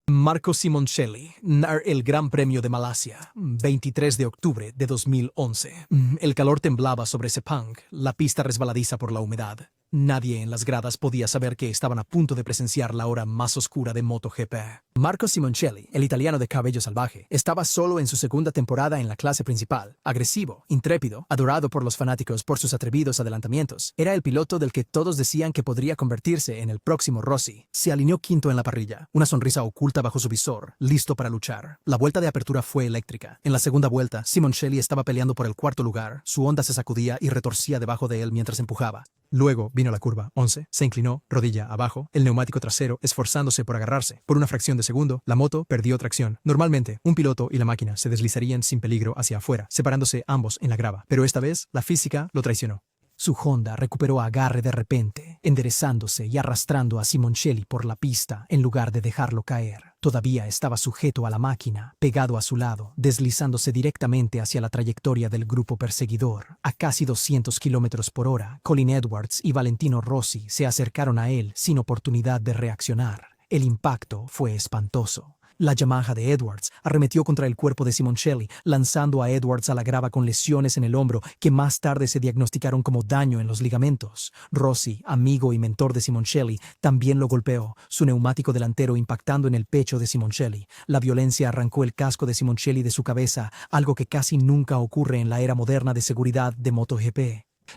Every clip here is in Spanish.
Marco Simoncelli, el Gran Premio de Malasia, 23 de octubre de 2011. El calor temblaba sobre Sepang, la pista resbaladiza por la humedad. Nadie en las gradas podía saber que estaban a punto de presenciar la hora más oscura de MotoGP. Marco Simoncelli, el italiano de cabello salvaje, estaba solo en su segunda temporada en la clase principal. Agresivo, intrépido, adorado por los fanáticos por sus atrevidos adelantamientos. Era el piloto del que todos decían que podría convertirse en el próximo Rossi. Se alineó quinto en la parrilla, una sonrisa oculta bajo su visor, listo para luchar. La vuelta de apertura fue eléctrica. En la segunda vuelta, Simoncelli estaba peleando por el cuarto lugar. Su Honda se sacudía y retorcía debajo de él mientras empujaba. Luego vino la curva 11, se inclinó, rodilla abajo, el neumático trasero esforzándose por agarrarse. Por una fracción de segundo, la moto perdió tracción. Normalmente, un piloto y la máquina se deslizarían sin peligro hacia afuera, separándose ambos en la grava. Pero esta vez, la física lo traicionó. Su Honda recuperó agarre de repente, enderezándose y arrastrando a Simoncelli por la pista en lugar de dejarlo caer. Todavía estaba sujeto a la máquina, pegado a su lado, deslizándose directamente hacia la trayectoria del grupo perseguidor. A casi 200 kilómetros por hora, Colin Edwards y Valentino Rossi se acercaron a él sin oportunidad de reaccionar. El impacto fue espantoso. La Yamaha de Edwards arremetió contra el cuerpo de Simoncelli, lanzando a Edwards a la grava con lesiones en el hombro que más tarde se diagnosticaron como daño en los ligamentos. Rossi, amigo y mentor de Simoncelli, también lo golpeó, su neumático delantero impactando en el pecho de Simoncelli. La violencia arrancó el casco de Simoncelli de su cabeza, algo que casi nunca ocurre en la era moderna de seguridad de MotoGP.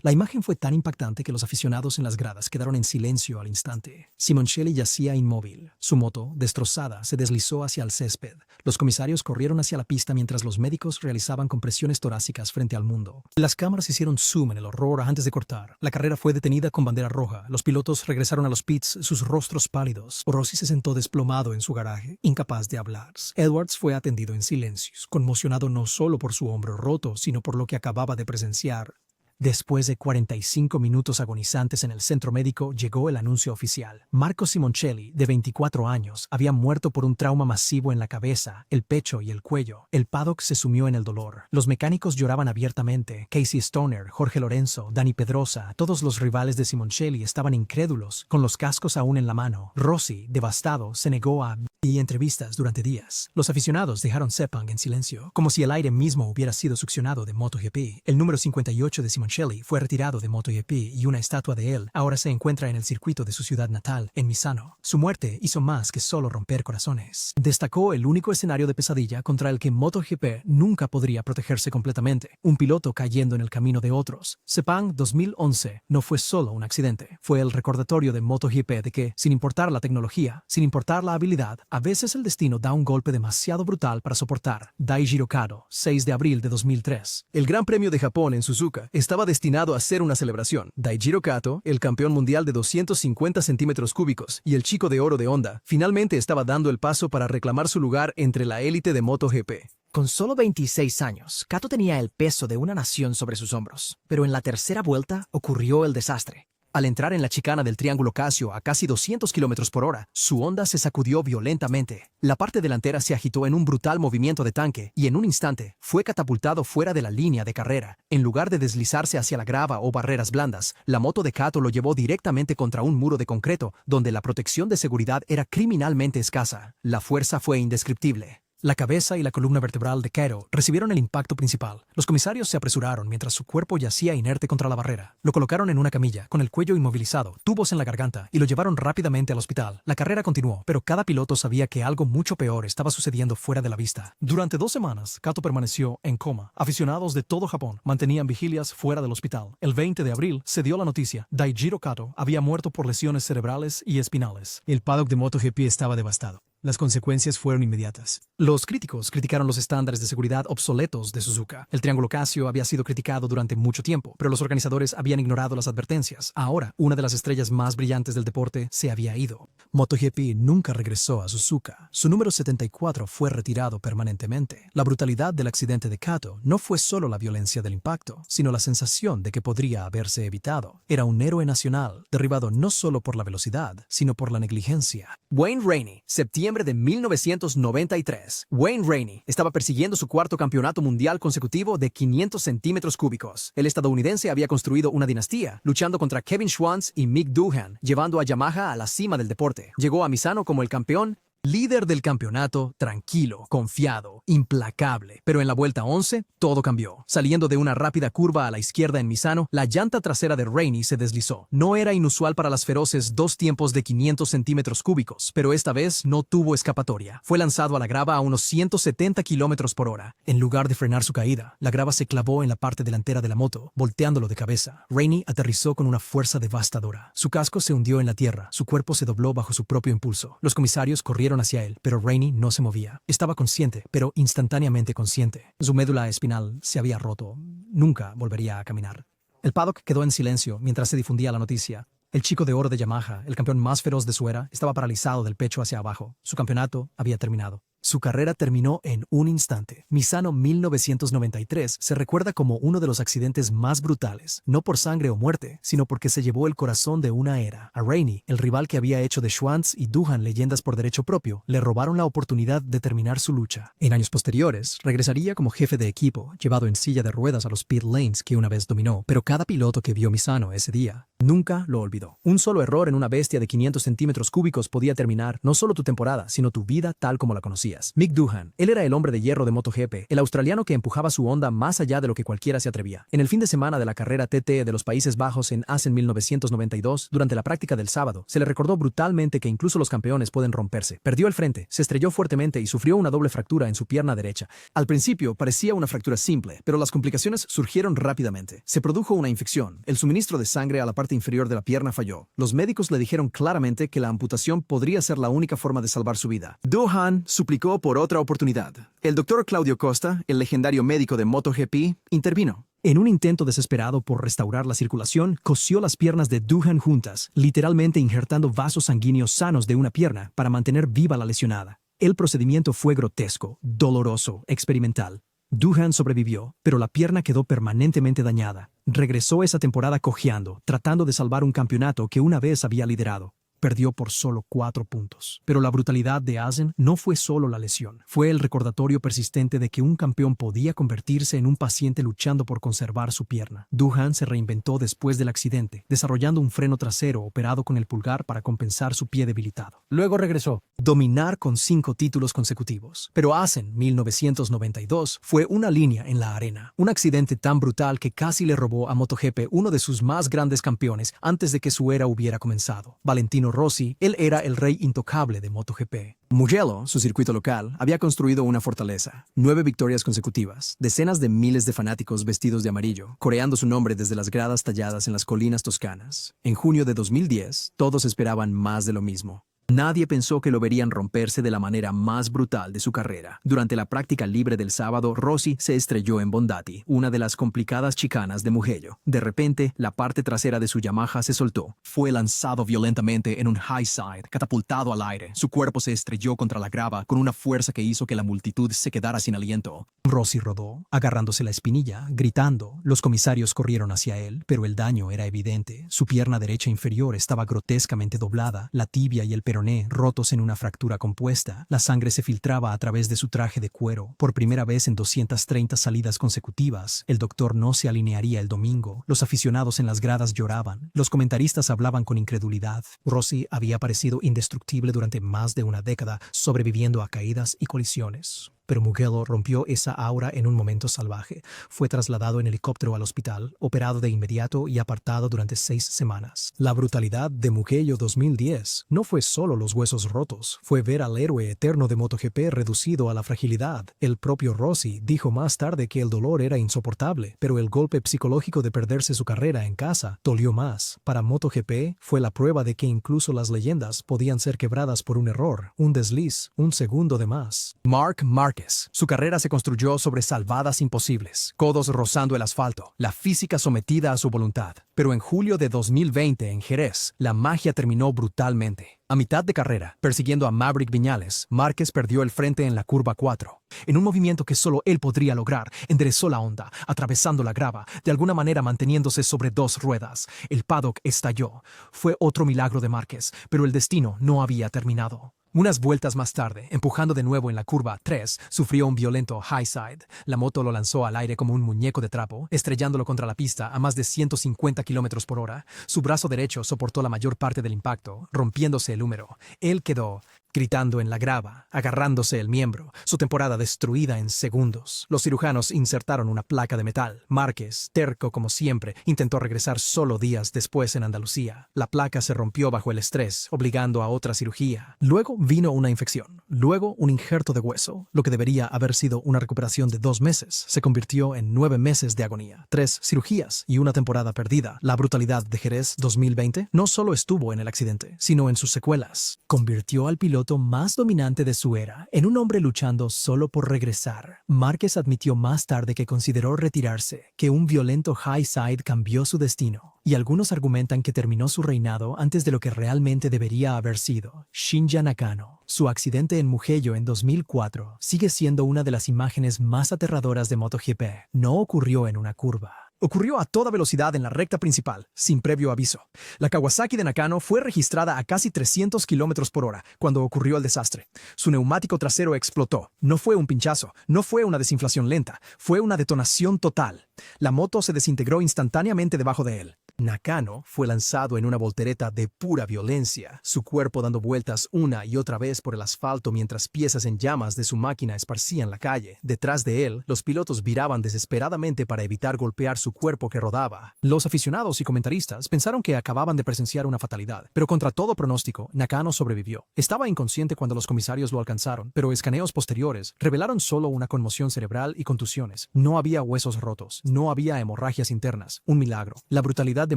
La imagen fue tan impactante que los aficionados en las gradas quedaron en silencio al instante. Simoncelli yacía inmóvil. Su moto, destrozada, se deslizó hacia el césped. Los comisarios corrieron hacia la pista mientras los médicos realizaban compresiones torácicas frente al mundo. Las cámaras hicieron zoom en el horror antes de cortar. La carrera fue detenida con bandera roja. Los pilotos regresaron a los pits, sus rostros pálidos. Rossi se sentó desplomado en su garaje, incapaz de hablar. Edwards fue atendido en silencio, conmocionado no solo por su hombro roto, sino por lo que acababa de presenciar. Después de 45 minutos agonizantes en el centro médico, llegó el anuncio oficial. Marco Simoncelli, de 24 años, había muerto por un trauma masivo en la cabeza, el pecho y el cuello. El paddock se sumió en el dolor. Los mecánicos lloraban abiertamente. Casey Stoner, Jorge Lorenzo, Dani Pedrosa, todos los rivales de Simoncelli estaban incrédulos, con los cascos aún en la mano. Rossi, devastado, se negó a y entrevistas durante días. Los aficionados dejaron Sepang en silencio, como si el aire mismo hubiera sido succionado de MotoGP. El número 58 de Simoncelli fue retirado de MotoGP y una estatua de él ahora se encuentra en el circuito de su ciudad natal, en Misano. Su muerte hizo más que solo romper corazones. Destacó el único escenario de pesadilla contra el que MotoGP nunca podría protegerse completamente, un piloto cayendo en el camino de otros. Sepang 2011 no fue solo un accidente, fue el recordatorio de MotoGP de que, sin importar la tecnología, sin importar la habilidad, a veces el destino da un golpe demasiado brutal para soportar. Daijiro Kato, 6 de abril de 2003. El Gran Premio de Japón en Suzuka estaba destinado a ser una celebración. Daijiro Kato, el campeón mundial de 250 centímetros cúbicos y el chico de oro de Honda, finalmente estaba dando el paso para reclamar su lugar entre la élite de MotoGP. Con solo 26 años, Kato tenía el peso de una nación sobre sus hombros, pero en la tercera vuelta ocurrió el desastre. Al entrar en la chicana del Triángulo Casio a casi 200 km por hora, su Honda se sacudió violentamente. La parte delantera se agitó en un brutal movimiento de tanque y en un instante fue catapultado fuera de la línea de carrera. En lugar de deslizarse hacia la grava o barreras blandas, la moto de Kato lo llevó directamente contra un muro de concreto donde la protección de seguridad era criminalmente escasa. La fuerza fue indescriptible. La cabeza y la columna vertebral de Kato recibieron el impacto principal. Los comisarios se apresuraron mientras su cuerpo yacía inerte contra la barrera. Lo colocaron en una camilla, con el cuello inmovilizado, tubos en la garganta, y lo llevaron rápidamente al hospital. La carrera continuó, pero cada piloto sabía que algo mucho peor estaba sucediendo fuera de la vista. Durante 2 semanas, Kato permaneció en coma. Aficionados de todo Japón mantenían vigilias fuera del hospital. El 20 de abril se dio la noticia. Daijiro Kato había muerto por lesiones cerebrales y espinales. El paddock de MotoGP estaba devastado. Las consecuencias fueron inmediatas. Los críticos criticaron los estándares de seguridad obsoletos de Suzuka. El Triángulo Casio había sido criticado durante mucho tiempo, pero los organizadores habían ignorado las advertencias. Ahora, una de las estrellas más brillantes del deporte se había ido. MotoGP nunca regresó a Suzuka. Su número 74 fue retirado permanentemente. La brutalidad del accidente de Kato no fue solo la violencia del impacto, sino la sensación de que podría haberse evitado. Era un héroe nacional, derribado no solo por la velocidad, sino por la negligencia. Wayne Rainey, septiembre de 1993. Wayne Rainey estaba persiguiendo su cuarto campeonato mundial consecutivo de 500 centímetros cúbicos. El estadounidense había construido una dinastía, luchando contra Kevin Schwantz y Mick Doohan, llevando a Yamaha a la cima del deporte. Llegó a Misano como el campeón Líder del campeonato, tranquilo, confiado, implacable. Pero en la vuelta 11, todo cambió. Saliendo de una rápida curva a la izquierda en Misano, la llanta trasera de Rainey se deslizó. No era inusual para las feroces dos tiempos de 500 centímetros cúbicos, pero esta vez no tuvo escapatoria. Fue lanzado a la grava a unos 170 kilómetros por hora. En lugar de frenar su caída, la grava se clavó en la parte delantera de la moto, volteándolo de cabeza. Rainey aterrizó con una fuerza devastadora. Su casco se hundió en la tierra, su cuerpo se dobló bajo su propio impulso. Los comisarios corrieron hacia él, pero Rainey no se movía. Estaba consciente, pero instantáneamente consciente. Su médula espinal se había roto. Nunca volvería a caminar. El paddock quedó en silencio mientras se difundía la noticia. El chico de oro de Yamaha, el campeón más feroz de su era, estaba paralizado del pecho hacia abajo. Su campeonato había terminado. Su carrera terminó en un instante. Misano 1993 se recuerda como uno de los accidentes más brutales, no por sangre o muerte, sino porque se llevó el corazón de una era. A Rainey, el rival que había hecho de Schwantz y Doohan leyendas por derecho propio, le robaron la oportunidad de terminar su lucha. En años posteriores, regresaría como jefe de equipo, llevado en silla de ruedas a los pit lanes que una vez dominó, pero cada piloto que vio Misano ese día nunca lo olvidó. Un solo error en una bestia de 500 centímetros cúbicos podía terminar no solo tu temporada, sino tu vida tal como la conocías. Mick Doohan, él era el hombre de hierro de MotoGP, el australiano que empujaba su Honda más allá de lo que cualquiera se atrevía. En el fin de semana de la carrera TT de los Países Bajos en Assen 1992, durante la práctica del sábado, se le recordó brutalmente que incluso los campeones pueden romperse. Perdió el frente, se estrelló fuertemente y sufrió una doble fractura en su pierna derecha. Al principio parecía una fractura simple, pero las complicaciones surgieron rápidamente. Se produjo una infección, el suministro de sangre a la parte inferior de la pierna falló. Los médicos le dijeron claramente que la amputación podría ser la única forma de salvar su vida. Doohan suplicó por otra oportunidad. El doctor Claudio Costa, el legendario médico de MotoGP, intervino. En un intento desesperado por restaurar la circulación, cosió las piernas de Doohan juntas, literalmente injertando vasos sanguíneos sanos de una pierna para mantener viva la lesionada. El procedimiento fue grotesco, doloroso, experimental. Doohan sobrevivió, pero la pierna quedó permanentemente dañada. Regresó esa temporada cojeando, tratando de salvar un campeonato que una vez había liderado. Perdió por solo 4 puntos. Pero la brutalidad de Assen no fue solo la lesión. Fue el recordatorio persistente de que un campeón podía convertirse en un paciente luchando por conservar su pierna. Doohan se reinventó después del accidente, desarrollando un freno trasero operado con el pulgar para compensar su pie debilitado. Luego regresó. Dominar con 5 títulos consecutivos. Pero Assen 1992 fue una línea en la arena. Un accidente tan brutal que casi le robó a MotoGP uno de sus más grandes campeones antes de que su era hubiera comenzado. Valentino Rossi, él era el rey intocable de MotoGP. Mugello, su circuito local, había construido una fortaleza. 9 victorias consecutivas, decenas de miles de fanáticos vestidos de amarillo, coreando su nombre desde las gradas talladas en las colinas toscanas. En junio de 2010, todos esperaban más de lo mismo. Nadie pensó que lo verían romperse de la manera más brutal de su carrera. Durante la práctica libre del sábado, Rossi se estrelló en Bondati, una de las complicadas chicanas de Mugello. De repente, la parte trasera de su Yamaha se soltó. Fue lanzado violentamente en un high side, catapultado al aire. Su cuerpo se estrelló contra la grava con una fuerza que hizo que la multitud se quedara sin aliento. Rossi rodó, agarrándose la espinilla, gritando. Los comisarios corrieron hacia él, pero el daño era evidente. Su pierna derecha inferior estaba grotescamente doblada, la tibia y el peroné rotos en una fractura compuesta. La sangre se filtraba a través de su traje de cuero. Por primera vez en 230 salidas consecutivas, el doctor no se alinearía el domingo. Los aficionados en las gradas lloraban. Los comentaristas hablaban con incredulidad. Rossi había parecido indestructible durante más de una década, sobreviviendo a caídas y colisiones. Pero Mugello rompió esa aura en un momento salvaje. Fue trasladado en helicóptero al hospital, operado de inmediato y apartado durante 6 semanas. La brutalidad de Mugello 2010 no fue solo los huesos rotos, fue ver al héroe eterno de MotoGP reducido a la fragilidad. El propio Rossi dijo más tarde que el dolor era insoportable, pero el golpe psicológico de perderse su carrera en casa dolió más. Para MotoGP fue la prueba de que incluso las leyendas podían ser quebradas por un error, un desliz, un segundo de más. Marc Márquez. Su carrera se construyó sobre salvadas imposibles, codos rozando el asfalto, la física sometida a su voluntad. Pero en julio de 2020 en Jerez, la magia terminó brutalmente. A mitad de carrera, persiguiendo a Maverick Viñales, Márquez perdió el frente en la curva 4. En un movimiento que solo él podría lograr, enderezó la Honda, atravesando la grava, de alguna manera manteniéndose sobre 2 ruedas. El paddock estalló. Fue otro milagro de Márquez, pero el destino no había terminado. Unas vueltas más tarde, empujando de nuevo en la curva 3, sufrió un violento high side. La moto lo lanzó al aire como un muñeco de trapo, estrellándolo contra la pista a más de 150 kilómetros por hora. Su brazo derecho soportó la mayor parte del impacto, rompiéndose el húmero. Él quedó gritando en la grava, agarrándose el miembro, su temporada destruida en segundos. Los cirujanos insertaron una placa de metal. Márquez, terco como siempre, intentó regresar solo días después en Andalucía. La placa se rompió bajo el estrés, obligando a otra cirugía. Luego vino una infección, luego un injerto de hueso. Lo que debería haber sido una recuperación de 2 meses se convirtió en 9 meses de agonía, 3 cirugías y una temporada perdida. La brutalidad de Jerez 2020 no solo estuvo en el accidente, sino en sus secuelas. Convirtió al piloto más dominante de su era en un hombre luchando solo por regresar. Márquez admitió más tarde que consideró retirarse, que un violento high side cambió su destino, y algunos argumentan que terminó su reinado antes de lo que realmente debería haber sido. Shinya Nakano. Su accidente en Mugello en 2004 sigue siendo una de las imágenes más aterradoras de MotoGP. No ocurrió en una curva. Ocurrió a toda velocidad en la recta principal, sin previo aviso. La Kawasaki de Nakano fue registrada a casi 300 km por hora cuando ocurrió el desastre. Su neumático trasero explotó. No fue un pinchazo, no fue una desinflación lenta, fue una detonación total. La moto se desintegró instantáneamente debajo de él. Nakano fue lanzado en una voltereta de pura violencia, su cuerpo dando vueltas una y otra vez por el asfalto mientras piezas en llamas de su máquina esparcían la calle. Detrás de él, los pilotos viraban desesperadamente para evitar golpear su cuerpo que rodaba. Los aficionados y comentaristas pensaron que acababan de presenciar una fatalidad, pero contra todo pronóstico, Nakano sobrevivió. Estaba inconsciente cuando los comisarios lo alcanzaron, pero escaneos posteriores revelaron solo una conmoción cerebral y contusiones. No había huesos rotos, no había hemorragias internas. Un milagro. La brutalidad de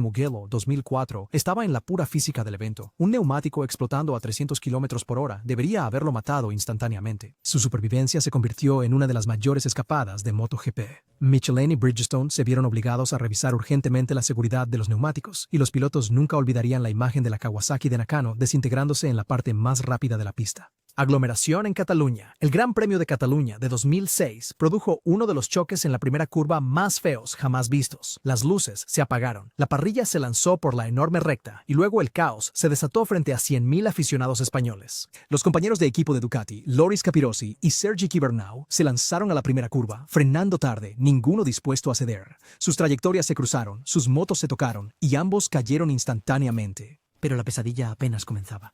Mugello 2004 estaba en la pura física del evento. Un neumático explotando a 300 km por hora debería haberlo matado instantáneamente. Su supervivencia se convirtió en una de las mayores escapadas de MotoGP. Michelin y Bridgestone se vieron obligados a revisar urgentemente la seguridad de los neumáticos, y los pilotos nunca olvidarían la imagen de la Kawasaki de Nakano desintegrándose en la parte más rápida de la pista. Aglomeración en Cataluña. El Gran Premio de Cataluña de 2006 produjo uno de los choques en la primera curva más feos jamás vistos. Las luces se apagaron, la parrilla se lanzó por la enorme recta y luego el caos se desató frente a 100.000 aficionados españoles. Los compañeros de equipo de Ducati, Loris Capirossi y Sergi Gibernau, se lanzaron a la primera curva, frenando tarde, ninguno dispuesto a ceder. Sus trayectorias se cruzaron, sus motos se tocaron y ambos cayeron instantáneamente. Pero la pesadilla apenas comenzaba.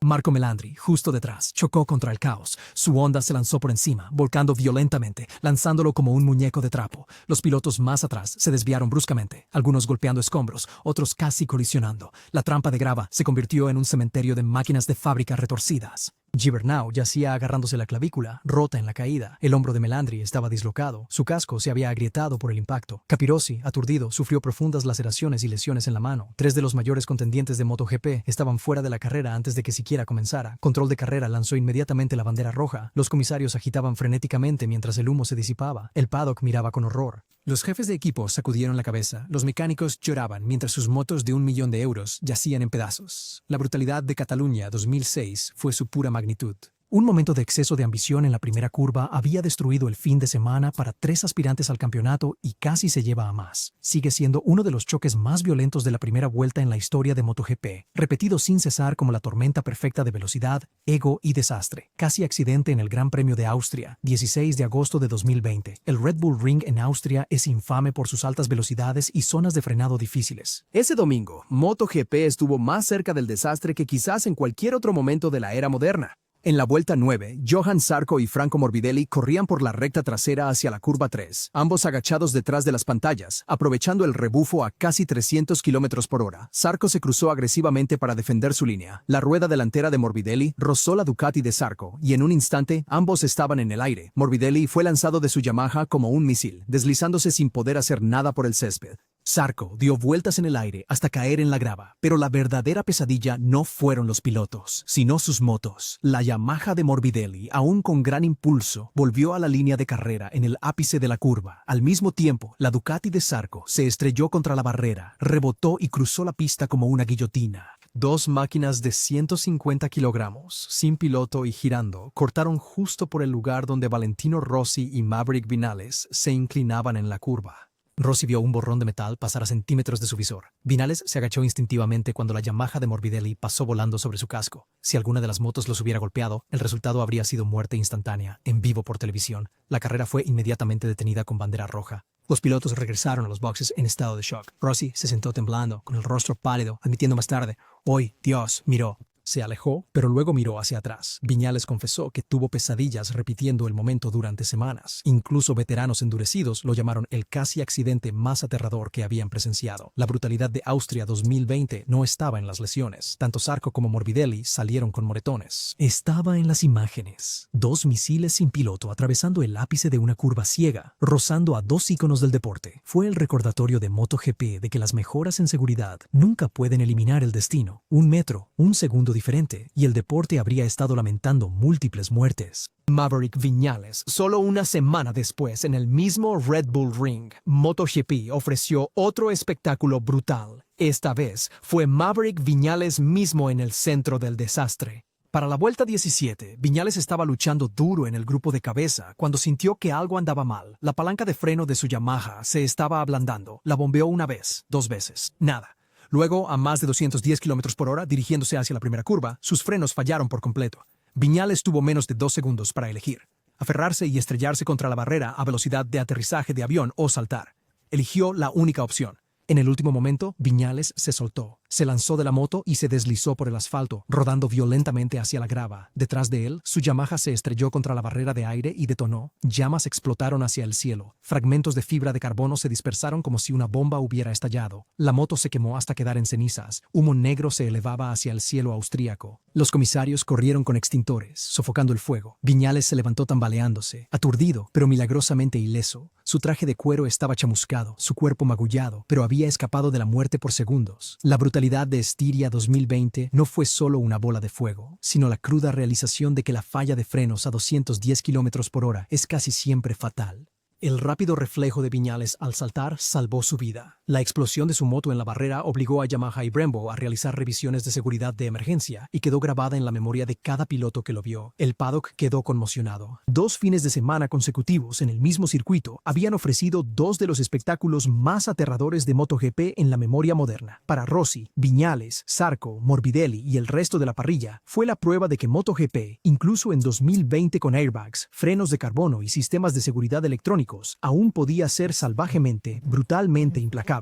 Marco Melandri, justo detrás, chocó contra el caos. Su Honda se lanzó por encima, volcando violentamente, lanzándolo como un muñeco de trapo. Los pilotos más atrás se desviaron bruscamente, algunos golpeando escombros, otros casi colisionando. La trampa de grava se convirtió en un cementerio de máquinas de fábrica retorcidas. Gibernau yacía agarrándose la clavícula, rota en la caída. El hombro de Melandri estaba dislocado. Su casco se había agrietado por el impacto. Capirossi, aturdido, sufrió profundas laceraciones y lesiones en la mano. 3 de los mayores contendientes de MotoGP estaban fuera de la carrera antes de que siquiera comenzara. Control de Carrera lanzó inmediatamente la bandera roja. Los comisarios agitaban frenéticamente mientras el humo se disipaba. El paddock miraba con horror. Los jefes de equipo sacudieron la cabeza. Los mecánicos lloraban mientras sus motos de €1.000.000 yacían en pedazos. La brutalidad de Cataluña 2006 fue su pura magnitud. Un momento de exceso de ambición en la primera curva había destruido el fin de semana para 3 aspirantes al campeonato y casi se lleva a más. Sigue siendo uno de los choques más violentos de la primera vuelta en la historia de MotoGP, repetido sin cesar como la tormenta perfecta de velocidad, ego y desastre. Casi accidente en el Gran Premio de Austria, 16 de agosto de 2020. El Red Bull Ring en Austria es infame por sus altas velocidades y zonas de frenado difíciles. Ese domingo, MotoGP estuvo más cerca del desastre que quizás en cualquier otro momento de la era moderna. En la vuelta 9, Johan Zarco y Franco Morbidelli corrían por la recta trasera hacia la curva 3, ambos agachados detrás de las pantallas, aprovechando el rebufo a casi 300 km por hora. Zarco se cruzó agresivamente para defender su línea. La rueda delantera de Morbidelli rozó la Ducati de Zarco y en un instante ambos estaban en el aire. Morbidelli fue lanzado de su Yamaha como un misil, deslizándose sin poder hacer nada por el césped. Zarco dio vueltas en el aire hasta caer en la grava, pero la verdadera pesadilla no fueron los pilotos, sino sus motos. La Yamaha de Morbidelli, aún con gran impulso, volvió a la línea de carrera en el ápice de la curva. Al mismo tiempo, la Ducati de Zarco se estrelló contra la barrera, rebotó y cruzó la pista como una guillotina. 2 máquinas de 150 kilogramos, sin piloto y girando, cortaron justo por el lugar donde Valentino Rossi y Maverick Viñales se inclinaban en la curva. Rossi vio un borrón de metal pasar a centímetros de su visor. Viñales se agachó instintivamente cuando la Yamaha de Morbidelli pasó volando sobre su casco. Si alguna de las motos los hubiera golpeado, el resultado habría sido muerte instantánea, en vivo por televisión. La carrera fue inmediatamente detenida con bandera roja. Los pilotos regresaron a los boxes en estado de shock. Rossi se sentó temblando, con el rostro pálido, admitiendo más tarde: «Hoy, Dios, miró». Se alejó, pero luego miró hacia atrás. Viñales confesó que tuvo pesadillas repitiendo el momento durante semanas. Incluso veteranos endurecidos lo llamaron el casi accidente más aterrador que habían presenciado. La brutalidad de Austria 2020 no estaba en las lesiones. Tanto Zarco como Morbidelli salieron con moretones. Estaba en las imágenes. 2 misiles sin piloto atravesando el ápice de una curva ciega, rozando a 2 íconos del deporte. Fue el recordatorio de MotoGP de que las mejoras en seguridad nunca pueden eliminar el destino. 1 metro, 1 segundo diferente, y el deporte habría estado lamentando múltiples muertes. Maverick Viñales, solo una semana después, en el mismo Red Bull Ring, MotoGP ofreció otro espectáculo brutal. Esta vez fue Maverick Viñales mismo en el centro del desastre. Para la vuelta 17, Viñales estaba luchando duro en el grupo de cabeza cuando sintió que algo andaba mal. La palanca de freno de su Yamaha se estaba ablandando. La bombeó 1 vez, 2 veces. Nada. Luego, a más de 210 km por hora, dirigiéndose hacia la primera curva, sus frenos fallaron por completo. Viñales tuvo menos de 2 segundos para elegir: aferrarse y estrellarse contra la barrera a velocidad de aterrizaje de avión o saltar. Eligió la única opción. En el último momento, Viñales se soltó, se lanzó de la moto y se deslizó por el asfalto, rodando violentamente hacia la grava. Detrás de él, su Yamaha se estrelló contra la barrera de aire y detonó. Llamas explotaron hacia el cielo. Fragmentos de fibra de carbono se dispersaron como si una bomba hubiera estallado. La moto se quemó hasta quedar en cenizas. Humo negro se elevaba hacia el cielo austríaco. Los comisarios corrieron con extintores, sofocando el fuego. Viñales se levantó tambaleándose, aturdido, pero milagrosamente ileso. Su traje de cuero estaba chamuscado, su cuerpo magullado, pero había escapado de la muerte por segundos. La brutalidad de Estiria 2020 no fue solo una bola de fuego, sino la cruda realización de que la falla de frenos a 210 km por hora es casi siempre fatal. El rápido reflejo de Viñales al saltar salvó su vida. La explosión de su moto en la barrera obligó a Yamaha y Brembo a realizar revisiones de seguridad de emergencia y quedó grabada en la memoria de cada piloto que lo vio. El paddock quedó conmocionado. 2 fines de semana consecutivos en el mismo circuito habían ofrecido 2 de los espectáculos más aterradores de MotoGP en la memoria moderna. Para Rossi, Viñales, Zarco, Morbidelli y el resto de la parrilla, fue la prueba de que MotoGP, incluso en 2020 con airbags, frenos de carbono y sistemas de seguridad electrónicos, aún podía ser salvajemente, brutalmente implacable.